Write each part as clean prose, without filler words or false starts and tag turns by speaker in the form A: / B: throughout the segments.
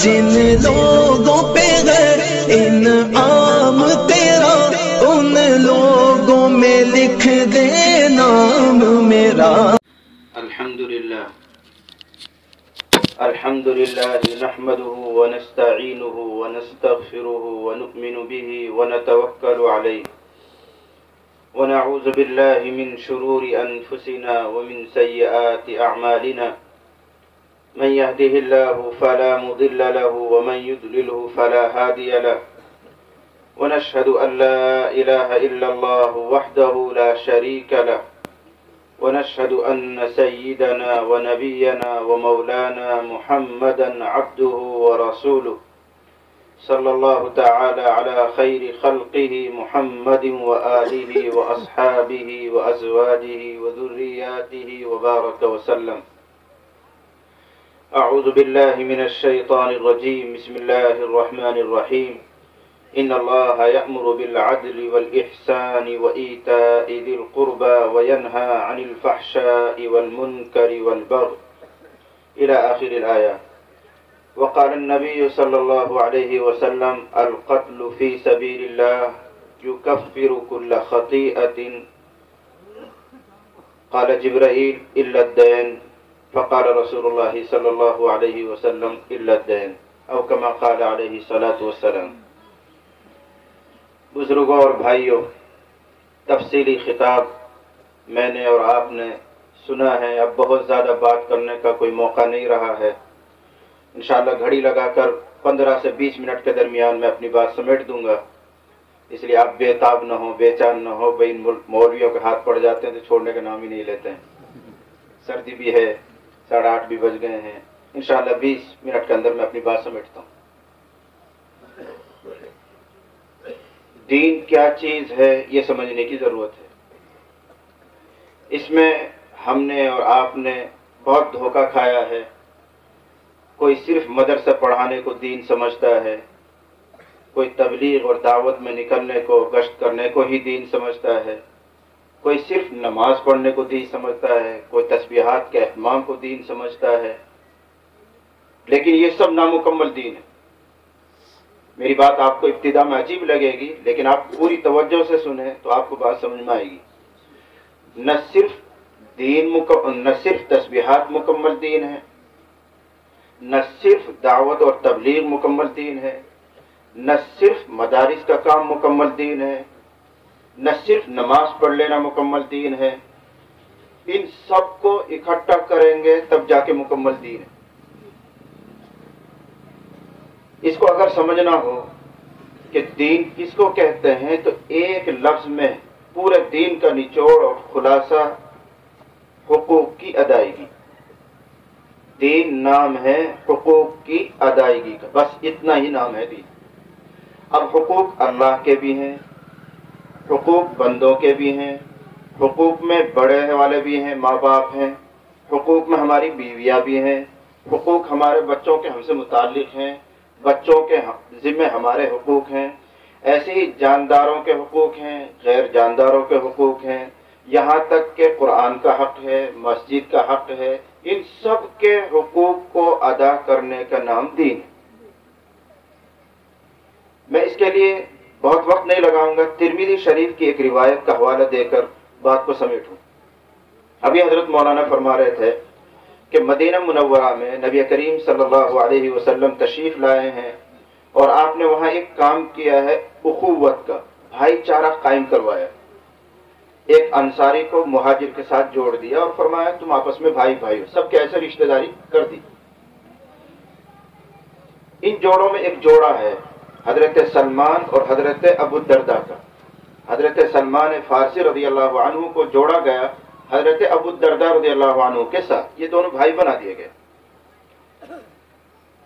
A: جن لوگوں پہ ہے انعام تیرا ان لوگوں میں لکھ دے نام میرا۔
B: الحمدللہ نحمده ونستعینه ونستغفره ونؤمن به ونتوکل علیہ ونعوذ باللہ من شرور انفسنا ومن سیئات اعمالنا من يهده الله فلا مضل له ومن يضلله فلا هادي له ونشهد أن لا إله إلا الله وحده لا شريك له ونشهد أن سيدنا ونبينا ومولانا محمدا عبده ورسوله صلى الله تعالى على خير خلقه محمد وآله وأصحابه وأزواجه وذرياته وبارك وسلم. أعوذ بالله من الشيطان الرجيم. بسم الله الرحمن الرحيم. إن الله يأمر بالعدل والإحسان وإيتاء ذي القربى وينهى عن الفحشاء والمنكر والبغي إلى آخر الآية. وقال النبي صلى الله عليه وسلم: القتل في سبيل الله يكفر كل خطيئة. قال جبرائيل: إلا الدين. فقال رسول الله صلى الله عليه وسلم: إلا الدين، أو كما قال عليه الصلاة والسلام. بزرگوں اور بھائیوں، تفصیلی خطاب میں نے اور آپ نے سنا ہے. اب بہت زیادہ بات کرنے کا کوئی موقع نہیں رہا ہے. انشاءاللہ گھڑی لگا کر 15 سے 20 منٹ کے درمیان میں اپنی بات سمیٹ دوں گا. اس لیے آپ بے تاب نہ ہو، بے چین نہ ہو. بھائی مولویوں کے ہاتھ پڑ جاتے ہیں تو چھوڑنے کا نام ہی نہیں لیتے ہیں. سردی بھی ہے، 8:30 بھی بج گئے ہیں. انشاءاللہ 20 منٹ کے اندر میں اپنی بات سمیٹتا ہوں. دین کیا چیز ہے یہ سمجھنے کی ضرورت ہے. اس میں ہم نے اور آپ نے بہت دھوکہ کھایا ہے. کوئی صرف مدرسہ پڑھانے کو دین سمجھتا ہے، کوئی تبلیغ اور دعوت میں نکلنے کو، گشت کرنے کو ہی دین سمجھتا ہے، کوئی صرف نماز پڑھنے کو دین سمجھتا ہے، کوئی تسبیحات کے اہتمام کو دین سمجھتا ہے. لیکن یہ سب نامکمل دین ہے. میری بات آپ کو ابتدا میں عجیب لگے گی، لیکن آپ پوری توجہ سے سنیں تو آپ کو بات سمجھ میں آئے گی. نہ صرف تسبیحات مکمل دین ہے، نہ صرف دعوت اور تبلیغ مکمل دین ہے، نہ صرف مدارس کا کام مکمل دین ہے، نہ صرف نماز پڑھ لینا مکمل دین ہے. ان سب کو اکٹھا کریں گے تب جا کے مکمل دین ہے. اس کو اگر سمجھنا ہو کہ دین کس کو کہتے ہیں تو ایک لفظ میں پورے دین کا نچوڑ اور خلاصہ حقوق کی ادائیگی. دین نام ہے حقوق کی ادائیگی کا، بس اتنا ہی نام ہے دین. اب حقوق اللہ کے بھی ہیں، حقوق بندوں کے بھی ہیں، حقوق میں بڑے والے بھی ہیں، ماں باپ ہیں، حقوق میں ہماری بیویاں بھی ہیں، حقوق ہمارے بچوں کے ہم سے متعلق ہیں، بچوں کے ذمہ ہمارے حقوق ہیں. ایسے ہی جانداروں کے حقوق ہیں، غیر جانداروں کے حقوق ہیں، یہاں تک کہ قرآن کا حق ہے، مسجد کا حق ہے. ان سب کے حقوق کو ادا کرنے کا نام دین ہے. میں اس کے لیے بہت وقت نہیں لگاؤں گا. ترمذی شریف کی ایک روایت کا حوالہ دے کر بات کو سمیٹوں. ابھی حضرت مولانا فرما رہے تھے کہ مدینہ منورہ میں نبی کریم صلی اللہ علیہ وسلم تشریف لائے ہیں اور آپ نے وہاں ایک کام کیا ہے، اخوت کا، بھائی چارہ قائم کروایا. ایک انصاری کو مہاجر کے ساتھ جوڑ دیا اور فرمایا تم آپس میں بھائی بھائی ہو، سب کے ایسے رشتہ داری کر دی. ان جوڑوں میں ایک جوڑا ہے حضرت سلمان اور حضرت ابو الدرداء کا. حضرت سلمان فارسی رضی اللہ عنہ کو جوڑا گیا حضرت ابو الدرداء رضی اللہ عنہ کے ساتھ. یہ دونوں بھائی بنا دیے گئے.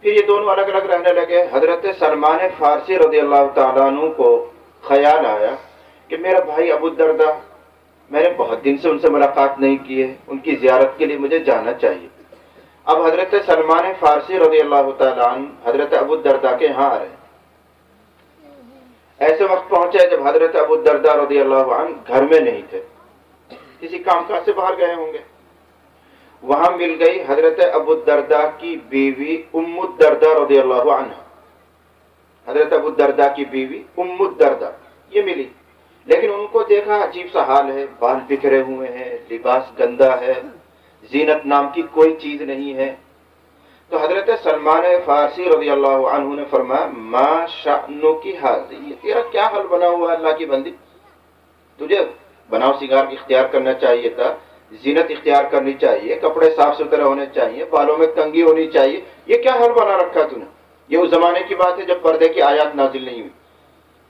B: پھر یہ دونوں الگ الگ رہنے لگے. حضرت سلمان فارسی رضی اللہ تعالیٰ عنہ کو خیال آیا کہ میرا بھائی ابو الدرداء، میں نے بہت دن سے ان سے ملاقات نہیں کی ہے، ان کی زیارت کے لیے مجھے جانا چاہیے. اب حضرت سلمان فارسی رضی اللہ تعالیٰ عنہ حضرت ابو الدرداء کے یہاں آ رہے ہیں. ایسے وقت پہنچے جب حضرت ابو الدرداء رضی اللہ عنہ گھر میں نہیں تھے، کسی کام کاج سے باہر گئے ہوں گے. وہاں مل گئی حضرت ابو الدرداء کی بیوی ام الدرداء رضی اللہ عنہ. حضرت ابو الدرداء کی بیوی ام الدرداء یہ ملی، لیکن ان کو دیکھا عجیب سا حال ہے، بال بکھرے ہوئے ہیں، لباس گندا ہے، زینت نام کی کوئی چیز نہیں ہے. تو حضرت سلمان فارسی رضی اللہ عنہ نے فرمایا ما شأنک ھذہ، یہ تیرا کیا حال بنا ہوا ہے اللہ کی بندی، تجھے بناؤ سنگار اختیار کرنا چاہیے تھا، زینت اختیار کرنی چاہیے، کپڑے صاف ستھرے ہونے چاہیے، بالوں میں کنگھی ہونی چاہیے، یہ کیا حال بنا رکھا تو نے؟ یہ اس زمانے کی بات ہے جب پردے کی آیات نازل نہیں ہوئی.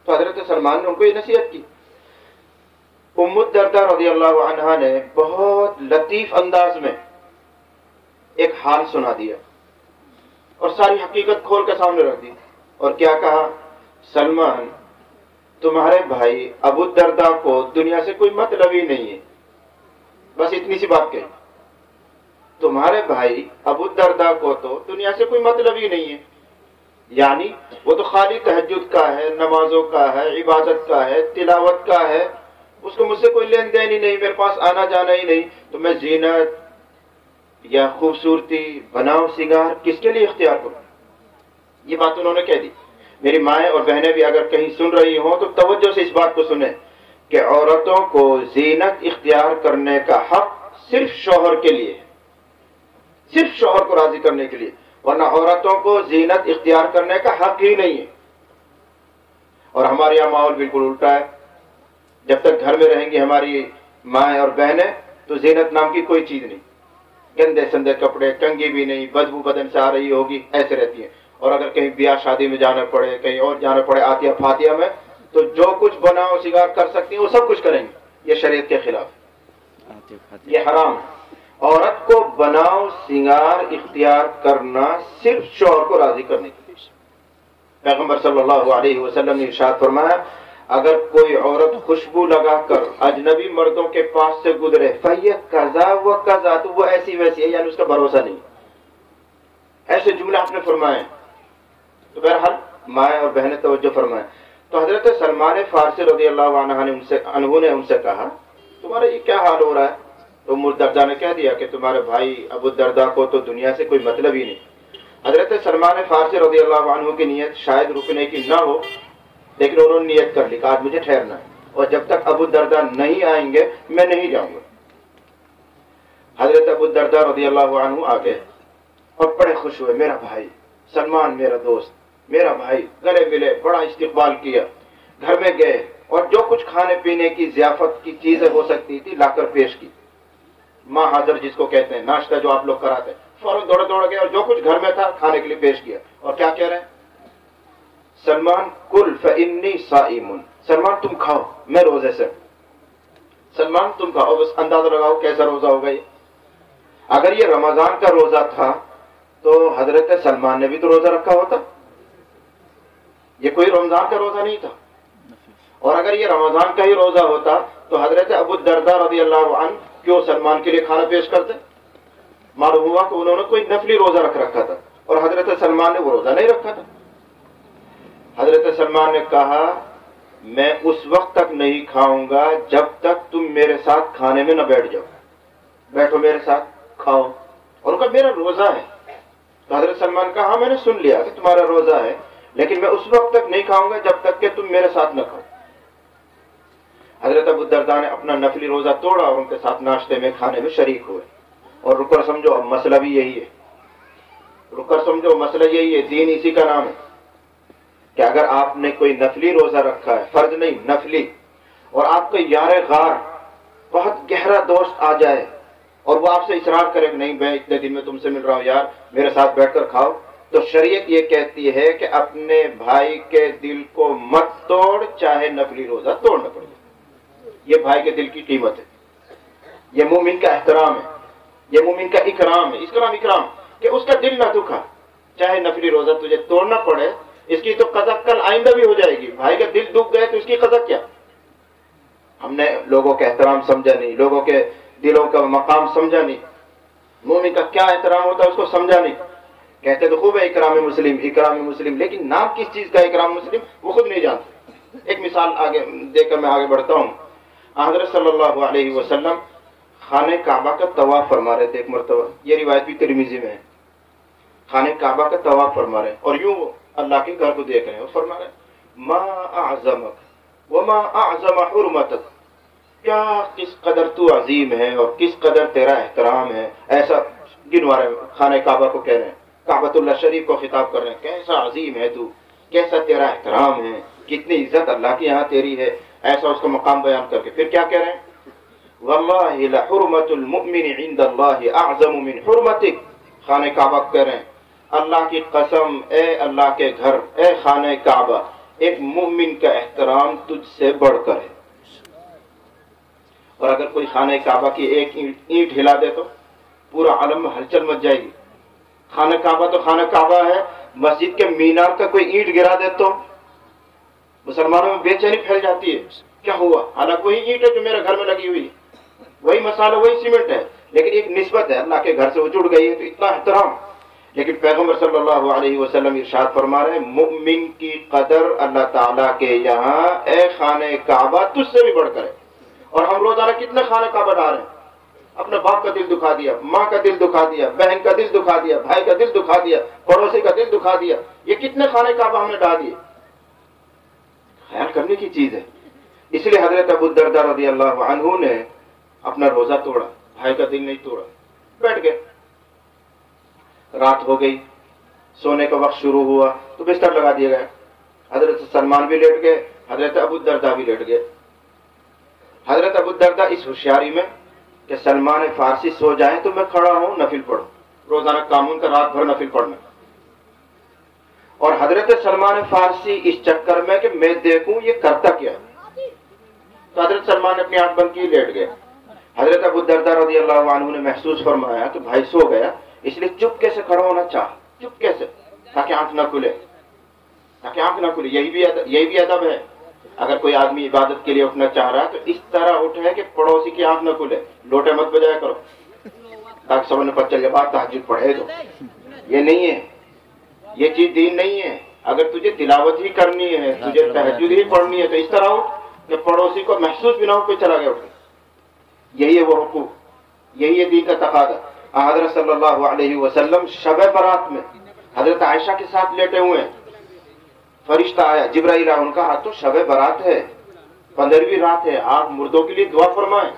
B: تو حضرت سلمان نے ان کو یہ نصیحت کی. ام الدرداء رضی اللہ عنہا نے بہت لطیف انداز میں ایک حال سنا دیا اور ساری حقیقت کھول کے سامنے رکھ دی. اور کیا کہا؟ سلمان، تمہارے بھائی ابو الدرداء کو دنیا سے کوئی مطلب ہی نہیں ہے. بس اتنی سی بات کہی، تمہارے بھائی ابو الدرداء کو تو دنیا سے کوئی مطلب ہی نہیں ہے، یعنی وہ تو خالی تہجد کا ہے، نمازوں کا ہے، عبادت کا ہے، تلاوت کا ہے، اس کو مجھ سے کوئی لین دین ہی نہیں، میرے پاس آنا جانا ہی نہیں. تو میں زینت یا خوبصورتی، بناؤ سنگار کس کے لیے اختیار کروں؟ یہ بات انہوں نے کہہ دی. میری مائیں اور بہنیں بھی اگر کہیں سن رہی ہوں تو توجہ سے اس بات کو سنیں کہ عورتوں کو زینت اختیار کرنے کا حق صرف شوہر کے لیے ہے، صرف شوہر کو راضی کرنے کے لیے، ورنہ عورتوں کو زینت اختیار کرنے کا حق ہی نہیں ہے. اور ہمارے یہاں ماحول بالکل الٹا ہے. جب تک گھر میں رہیں گی ہماری مائیں اور بہنیں تو زینت نام کی کوئی چیز نہیں، گندے سندے کپڑے، کنگھی بھی نہیں، بدبو بدن سے آ رہی ہوگی، ایسے رہتی ہیں. اور اگر کہیں بیاہ شادی میں جانا پڑے، کہیں اور جانا پڑے، آتیہ فاتیہ میں، تو جو کچھ بناؤ سنگار کر سکتی ہیں وہ سب کچھ کریں گے. یہ شریعت کے خلاف، یہ حرام ہے. عورت کو بناؤ سنگار اختیار کرنا صرف شوہر کو راضی کرنے کے لیے. پیغمبر صلی اللہ علیہ وسلم نے ارشاد فرمایا اگر کوئی عورت خوشبو لگا کر اجنبی مردوں کے پاس سے گزرے فَهِيَ كَذَا وَكَذَا، تو وہ ایسی ویسی ہے، یعنی اس کا بھروسہ نہیں. ایسے جملے آپ نے فرمائے. تو بہرحال مائیں اور بہنیں توجہ فرمائیں. تو حضرت سلمان فارسی رضی اللہ عنہ نے ان سے کہا تمہارا یہ کیا حال ہو رہا ہے؟ تو ام الدرداء نے کہہ دیا کہ تمہارے بھائی ابو الدرداء کو تو دنیا سے کوئی مطلب ہی نہیں. حضرت سلمان فارسی رضی اللہ عنہ کی نیت شاید رکنے کی نہ ہو، لیکن انہوں نے نیت کر لی کہ آج مجھے ٹھہرنا ہے، اور جب تک ابو الدرداء نہیں آئیں گے میں نہیں جاؤں گا. حضرت ابو الدرداء رضی اللہ عنہ آ گئے اور بڑے خوش ہوئے، میرا بھائی سلمان، میرا دوست، میرا بھائی. گلے ملے، بڑا استقبال کیا. گھر میں گئے اور جو کچھ کھانے پینے کی ضیافت کی چیزیں ہو سکتی تھی لا کر پیش کی. ماں حاضر جس کو کہتے ہیں، ناشتہ جو آپ لوگ کراتے ہیں، فوراً دوڑ گئے اور جو کچھ گھر میں تھا کھانے کے لیے پیش کیا. اور کیا کہہ رہے ہیں؟ سلمان کل فإنی صائم، سلمان تم کھاؤ میں روزے سے. سلمان تم کھاؤ. بس اندازہ لگاؤ کیسا روزہ ہوگا یہ. اگر یہ رمضان کا روزہ تھا تو حضرت سلمان نے بھی تو روزہ رکھا ہوتا. یہ کوئی رمضان کا روزہ نہیں تھا. اور اگر یہ رمضان کا ہی روزہ ہوتا تو حضرت ابو الدرداء رضی اللہ عنہ کیوں سلمان کے لیے کھانا پیش کرتے؟ معلوم ہوا کہ انہوں نے کوئی نفلی روزہ رکھ رکھا تھا اور حضرت سلمان نے وہ روزہ نہیں رکھا تھا. حضرت سلمان نے کہا میں اس وقت تک نہیں کھاؤں گا جب تک تم میرے ساتھ کھانے میں نہ بیٹھ جاؤ. بیٹھو میرے ساتھ کھاؤ. اور ان کا میرا روزہ ہے. تو حضرت سلمان کہا ہاں میں نے سن لیا کہ تمہارا روزہ ہے، لیکن میں اس وقت تک نہیں کھاؤں گا جب تک کہ تم میرے ساتھ نہ کھاؤ. حضرت ابو الدرداء نے اپنا نفلی روزہ توڑا اور ان کے ساتھ ناشتے میں کھانے میں شریک ہوئے. اور رک کر سمجھو اب مسئلہ بھی یہی ہے. رک کر سمجھو مسئلہ یہی ہے، دین اسی کا نام ہے کہ اگر آپ نے کوئی نفلی روزہ رکھا ہے، فرض نہیں نفلی، اور آپ کو یار غار بہت گہرا دوست آ جائے اور وہ آپ سے اصرار کرے کہ نہیں میں اتنے دن میں تم سے مل رہا ہوں یار میرے ساتھ بیٹھ کر کھاؤ، تو شریعت یہ کہتی ہے کہ اپنے بھائی کے دل کو مت توڑ، چاہے نفلی روزہ توڑنا پڑے. یہ بھائی کے دل کی قیمت ہے، یہ مومن کا احترام ہے، یہ مومن کا اکرام ہے. اکرام کہ اس کا دل نہ دکھا، چاہے نفلی روزہ تجھے توڑنا پڑے. اس کی تو قضا کل آئندہ بھی ہو جائے گی. بھائی کا دل دکھ گئے تو اس کی قضا کیا؟ ہم نے لوگوں کا احترام سمجھا نہیں، لوگوں کے دلوں کا مقام سمجھا نہیں، مومن کا کیا احترام ہوتا ہے اس کو سمجھا نہیں. کہتے تو خوب ہے اکرام مسلم، لیکن نام کس چیز کا اکرام مسلم وہ خود نہیں جانتے. ایک مثال آگے دے کر میں آگے بڑھتا ہوں. حضرت صلی اللہ علیہ وسلم خانہ کعبہ کا طواف فرما رہے تھے ایک مرتبہ، یہ روایت بھی ترمذی میں ہے، خانہ کعبہ کا طواف فرما رہے ہیں اور یوں اللہ کے گھر کو دیکھ رہے ہیں اور فرما رہے ہیں ما اعظمک وما اعظم حرمتک، کیا کس قدر تو عظیم ہے اور کس قدر تیرا احترام ہے، ایسا گنوا رہے ہیں، خانہ کعبہ کو کہہ رہے ہیں، کعبۃ اللہ شریف کو خطاب کر رہے ہیں، کیسا عظیم ہے تو، کیسا تیرا احترام ہے، کتنی عزت اللہ کے یہاں تیری ہے، ایسا اس کا مقام بیان کر کے پھر کیا کہہ رہے ہیں واللہ لحرمت المؤمن عند اللہ اعظم من حرمتک، خانہ کعبہ کہہ رہے ہیں اللہ کی قسم اے اللہ کے گھر، اے خانہ کعبہ، ایک مومن کا احترام تجھ سے بڑھ کر ہے۔ اور اگر کوئی خانہ کعبہ کی ایک اینٹ ہلا دے تو پورا عالم میں ہلچل مچ جائے گی۔ خانہ کعبہ تو خانہ کعبہ ہے، مسجد کے مینار کا کوئی اینٹ گرا دے تو مسلمانوں میں بے چینی پھیل جاتی ہے، کیا ہوا؟ حالانکہ وہی اینٹ ہے جو میرے گھر میں لگی ہوئی ہے، وہی مسالہ وہی سیمنٹ ہے، لیکن ایک نسبت ہے، اللہ کے گھر سے وہ جڑ گئی ہے تو اتنا احترام۔ لیکن پیغمبر صلی اللہ علیہ وسلم ارشاد فرما رہے ہیں مؤمن کی قدر اللہ تعالیٰ کے یہاں اے خانہ کعبہ تجھ سے بھی بڑھ کر ہے۔ اور ہم روزانہ کتنے خانہ کعبہ ڈال رہے ہیں، اپنے باپ کا دل دکھا دیا، ماں کا دل دکھا دیا، بہن کا دل دکھا دیا، بھائی کا دل دکھا دیا، پڑوسی کا دل دکھا دیا، یہ کتنے خانہ کعبہ ہم نے ڈال دیے۔ خیال کرنے کی چیز ہے۔ اس لیے حضرت ابو الدرداء رضی اللہ عنہ نے اپنا روزہ توڑا، بھائی کا دل نہیں توڑا، بیٹھ گئے، رات ہو گئی، سونے کا وقت شروع ہوا تو بستر لگا دیا گیا، حضرت سلمان بھی لیٹ گئے، حضرت ابو الدرداء بھی لیٹ گئے۔ حضرت ابو الدرداء اس ہوشیاری میں کہ سلمان فارسی سو جائیں تو میں کھڑا ہوں نفل پڑھوں، روزانہ قانون کا رات بھر نفل پڑھنا، اور حضرت سلمان فارسی اس چکر میں کہ میں دیکھوں یہ کرتا کیا ہے، تو حضرت سلمان نے اپنی آنکھ بند کی، لیٹ گئے۔ حضرت ابو الدرداء رضی اللہ عنہ نے محسوس فرمایا کہ بھائی سو گیا، اس لیے چپکے سے کھڑا ہونا چاہا، چپکے سے، تاکہ آنکھ نہ کھلے، تاکہ آنکھ نہ کھلے۔ یہی بھی ادب ہے، اگر کوئی آدمی عبادت کے لیے اٹھنا چاہ رہا ہے تو اس طرح اٹھے کہ پڑوسی کی آنکھ نہ کھلے، لوٹے مت بجایا کرو تاکہ سب نے پتہ چل جائے بات تہجد پڑھے تو۔ یہ نہیں ہے، یہ چیز دین نہیں ہے۔ اگر تجھے تلاوت ہی کرنی ہے، تجھے تہجد ہی پڑھنی ہے تو اس طرح اٹھ کہ پڑوسی کو محسوس بھی نہ ہو کوئی چلا گیا اٹھ۔ یہی ہے وہ حقوق، یہی ہے دین کا تقاضا۔ حضرت صلی اللہ علیہ وسلم شب برات میں حضرت عائشہ کے ساتھ لیٹے ہوئے ہیں، فرشتہ آیا، جبرائیل آیا، ان کا ہاتھ تو شب برات ہے، 15ویں رات ہے، آپ مردوں کے لیے دعا فرمائیں۔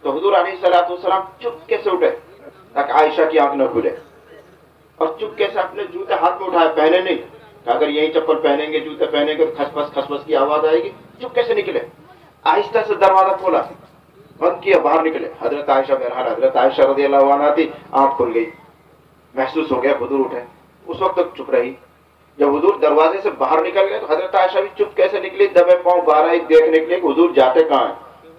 B: تو حضور علیہ الصلوۃ والسلام چپکے سے اٹھے تاکہ عائشہ کی آنکھ نہ کھلے، اور چپکے سے اپنے جوتے ہاتھ میں اٹھائے، پہنے نہیں کہ اگر یہی چپل پہنیں گے، جوتے پہنیں گے تو کھسپس کی آواز آئے گی، چپکے سے نکلے، آہستہ سے دروازہ کھولا، بند کیا، باہر نکلے۔ حضرت عائشہ بہرحال حضرت عائشہ رضی اللہ عنہا تھی، آنکھ کھل گئی، محسوس ہو گیا حضور اٹھے، اس وقت تک چپ رہی۔ جب حضور دروازے سے باہر نکل گئے تو حضرت عائشہ بھی چپ کیسے نکلی، دبے پاؤں باہر آئی، دیکھنے کے لیے کہ حضور جاتے کہاں ہیں۔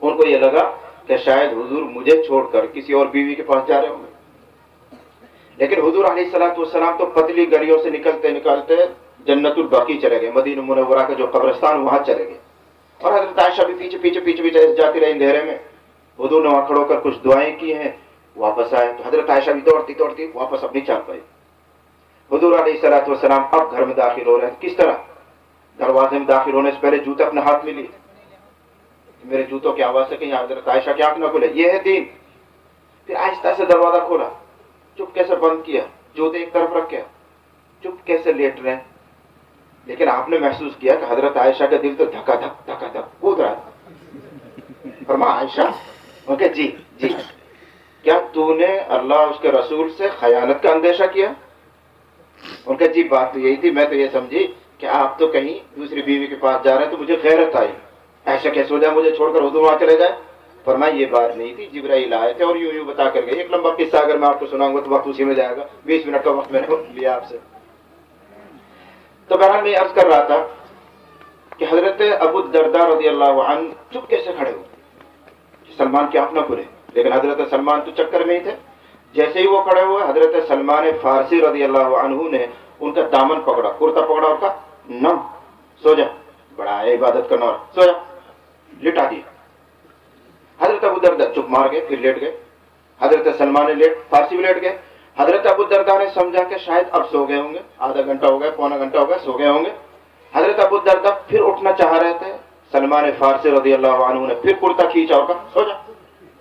B: ان کو یہ لگا کہ شاید حضور مجھے چھوڑ کر کسی اور بیوی کے پاس جا رہے ہوں گے، لیکن حضور علیہ الصلوۃ والسلام تو پتلی گلیوں سے نکلتے نکلتے جنت البقیع چلے گئے، مدینہ منورہ کا جو قبرستان وہاں چلے گئے، اور حضرت عائشہ بھی پیچھے جاتی رہی اندھیرے میں۔ حضور نے وہاں کھڑو کر کچھ دعائیں کی ہیں، واپس آئے تو حضرت عائشہ بھی دوڑتی واپس اپنی چال پائی۔ حضور علیہ الصلوۃ والسلام اب گھر میں داخل ہو رہے ہیں، کس طرح؟ دروازے میں داخل ہونے سے پہلے جوتے اپنے ہاتھ میں لیے، میرے جوتوں کی آواز سے کہیں حضرت عائشہ کی آنکھ نہ کھلے، یہ ہے دین۔ پھر آہستہ سے دروازہ کھولا، چپکے سے بند کیا، جوتے ایک طرف رکھ کے چپکے سے لیٹ رہے، لیکن آپ نے محسوس کیا کہ حضرت عائشہ کا دل تو دھکا دھک کود رہا ہے۔ فرمایا عائشہ، وہ کہ جی کیا تو نے اللہ اس کے رسول سے خیانت کا اندیشہ کیا؟ ان کا جی بات تو یہی تھی، میں تو یہ سمجھی کہ آپ تو کہیں دوسری بیوی کے پاس جا رہے ہیں تو مجھے غیرت آئی، عائشہ کیسے ہو جائے مجھے چھوڑ کر حضور وہاں چلے جائے۔ فرمایا یہ بات نہیں تھی، جبرائیل آئے تھے اور یوں بتا کر گئے۔ ایک لمبا قصہ اگر میں آپ کو سناؤں گا تو وقت اسی میں جائے گا، 20 منٹ کا وقت میں نے لیا آپ سے۔ تو بہرحال میں عرض کر رہا تھا کہ حضرت ابو الدرداء رضی اللہ عنہ چپکے سے کھڑے ہوئے، سلمان کی آنکھ نہ کھلے، لیکن حضرت سلمان تو چکر میں ہی تھے۔ جیسے ہی وہ کھڑے ہوئے، حضرت سلمان فارسی رضی اللہ عنہ نے ان کا دامن پکڑا، کرتا پکڑا، اور کہا نم، سو جا، بڑا ہے عبادت کرنا، اور سو جا، لٹا دیا۔ حضرت ابو الدرداء چپ مار گئے، پھر لیٹ گئے، حضرت سلمان فارسی بھی لیٹ گئے۔ حضرت ابو الدرداء نے سمجھا کہ شاید اب سو گئے ہوں گے، آدھا گھنٹہ ہو گیا، پونا گھنٹہ ہو گیا، سو گئے ہوں گے۔ حضرت ابو الدرداء پھر اٹھنا چاہ رہے تھے، سلمان فارسی رضی اللہ عنہ نے پھر کرتا کھینچا اور کہا سو جا،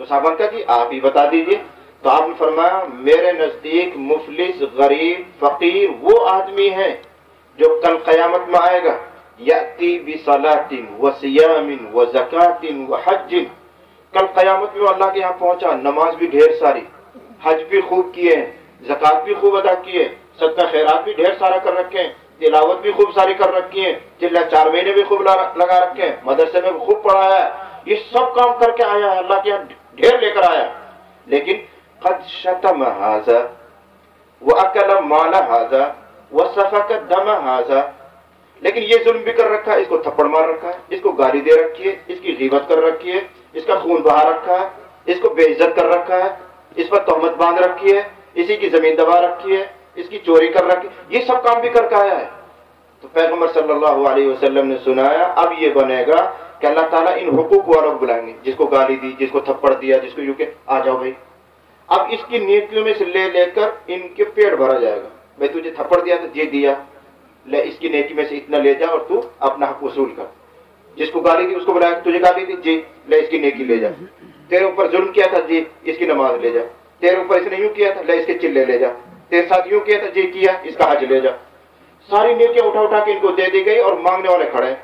B: تو صحابہ کا جی آپ ہی بتا دیجئے. تو آپ نے فرمایا میرے نزدیک مفلس غریب فقیر وہ آدمی ہے جو کل قیامت میں آئے گا یأتی بصلاۃ وصیام وزکاۃ وحج. کل قیامت میں اللہ کے یہاں پہنچا، نماز بھی ڈھیر ساری، حج بھی خوب کیے ہیں، زکات بھی خوب ادا کیے، صدقہ خیرات بھی ڈھیر سارا کر رکھے ہیں، تلاوت بھی خوب ساری کر رکھی ہیں، چلہ 4 مہینے بھی خوب لگا رکھے ہیں، مدرسے میں بھی خوب پڑھایا ہے، یہ سب کام کر کے آیا ہے، اللہ کے یہاں ڈھیر لے کر آیا. لیکن قد شتم ھذا واکل مال ھذا وسفک دم ھذا. لیکن یہ ظلم بھی کر رکھا ہے، اس کو تھپڑ مار رکھا ہے، اس کو گالی دے رکھی ہے، اس کی غیبت کر رکھی ہے، اس کا خون بہا رکھا ہے، اس کو بے عزت کر رکھا ہے، اس پر تہمت باندھ رکھی ہے، اسی کی زمین دبا رکھی ہے، اس کی چوری کر رکھی ہے، یہ سب کام بھی کر کے آیا ہے. تو پیغمبر صلی اللہ علیہ وسلم نے سنایا اب یہ بنے گا کہ اللہ تعالیٰ ان حقوق والوں کو بلائیں گے، جس کو گالی دی، جس کو تھپڑ دیا، جس کو یوں کہ آ جاؤ بھائی. اب اس کی نیکیوں میں سے لے کر ان کے پیٹ بھرا جائے گا. بھائی تجھے تھپڑ دیا تو یہ دیا، لے اس کی نیکی میں سے اتنا لے جا اور تو اپنا حق وصول کر. جس کو گالی دی اس کو بلایا تجھے گالی دی، جی لے اس کی نیکی لے جا. تیرے اوپر ظلم کیا تھا، جی اس کی نماز لے جا. تیرے اوپر اس نے یوں کیا تھا، لے اس کے چلے لے جا. تیرے ساتھ یوں کیا تھا، جی کیا، اس کا حج لے جا. ساری نیکیاں اٹھا اٹھا کے ان کو دے دی گئی اور مانگنے والے کھڑے ہیں،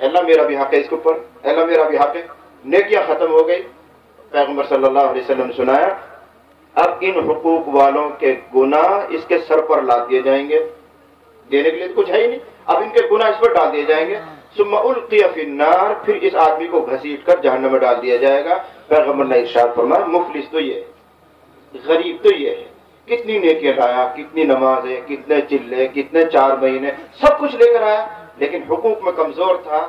B: اللہ میرا بھی حق ہے اس کے اوپر، اللہ میرا بھی حق ہے. نیکیاں ختم ہو گئی. پیغمبر صلی اللہ علیہ وسلم نے سنایا اب ان حقوق والوں کے گناہ اس کے سر پر لاد دیے جائیں گے. دینے کے لیے تو کچھ ہے ہی نہیں، اب ان کے گناہ اس پر ڈال دیے جائیں گے. ثم القی فی النار، پھر اس آدمی کو گھسیٹ کر جہنم میں ڈال دیا جائے گا. پیغمبر نے ارشاد فرمایا مفلس تو یہ ہے، غریب تو یہ ہے، کتنی نیکیاں لایا، کتنی نمازیں، کتنے چلے، کتنے 4 مہینے، سب کچھ لے کر آیا، لیکن حقوق میں کمزور تھا.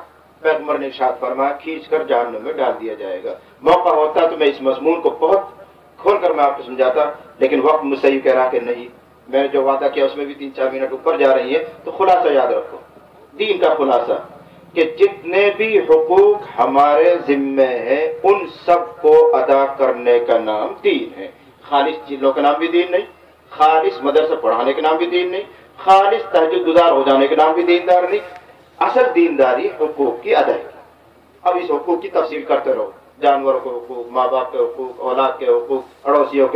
B: پیغمبر نے ارشاد فرمایا کھینچ کر جہنم میں ڈال دیا جائے گا. موقع ہوتا تو میں اس مضمون کو بہت کھول کر میں آپ کو سمجھاتا، لیکن وقت مجھ سے یہ کہہ رہا کہ نہیں، میں نے جو وعدہ کیا اس میں بھی 3-4 منٹ اوپر جا رہی ہے. تو خلاصہ یاد رکھو، دین کا خلاصہ کہ جتنے بھی حقوق ہمارے ذمے ہیں ان سب کو ادا کرنے کا نام دین ہے. خالص چیزوں کا نام بھی دین نہیں، خالص مدرسہ پڑھانے کے نام بھی دین نہیں، خالص تہجد گزار ہو جانے کے نام بھی دیندار نہیں. اصل دینداری حقوق کی ادائیگی. اب اس حقوق کی تفصیل کرتے رہو، جانوروں کے حقوق، ماں باپ کے حقوق، اولاد کے حقوق، پڑوسیوں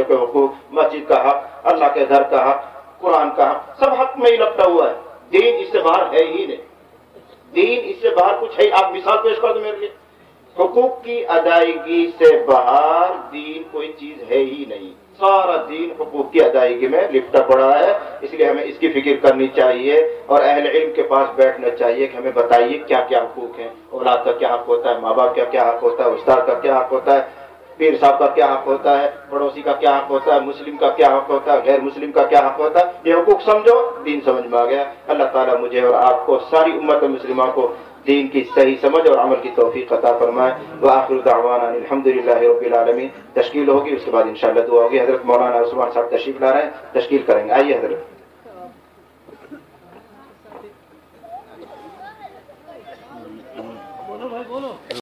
B: کے حقوق، مسجد کا حق، اللہ کے گھر کا حق، قرآن کا حق، سب حق میں ہی لپٹا ہوا ہے. دین اس سے باہر ہے ہی نہیں، دین اس سے باہر کچھ ہے. آپ مثال پیش کر دو میرے لیے، حقوق کی ادائیگی سے باہر دین کوئی چیز ہے ہی نہیں. سارا دین حقوق کی ادائیگی میں لپٹا پڑا ہے. اس لیے ہمیں اس کی فکر کرنی چاہیے اور اہل علم کے پاس بیٹھنا چاہیے کہ ہمیں بتائیے کیا کیا حقوق ہیں. اولاد کا کیا حق ہوتا ہے، ماں باپ کا کیا حق ہوتا ہے، استاد کا کیا حق ہوتا ہے، پیر صاحب کا کیا حق ہوتا ہے، پڑوسی کا کیا حق ہوتا ہے، مسلم کا کیا حق ہوتا ہے، غیر مسلم کا کیا حق ہوتا ہے. یہ حقوق سمجھو، دین سمجھ میں آ گیا. اللہ تعالیٰ مجھے اور آپ کو، ساری امت مسلمہ کو دین کی صحیح سمجھ اور عمل کی توفیق عطا فرمائے. وآخر دعوانا الحمدللہ رب العالمین. تشکیل ہوگی، اس کے بعد انشاءاللہ دعا ہوگی. حضرت مولانا عثمان صاحب تشریف لا رہے ہیں، تشکیل کریں گے. آئیے حضرت.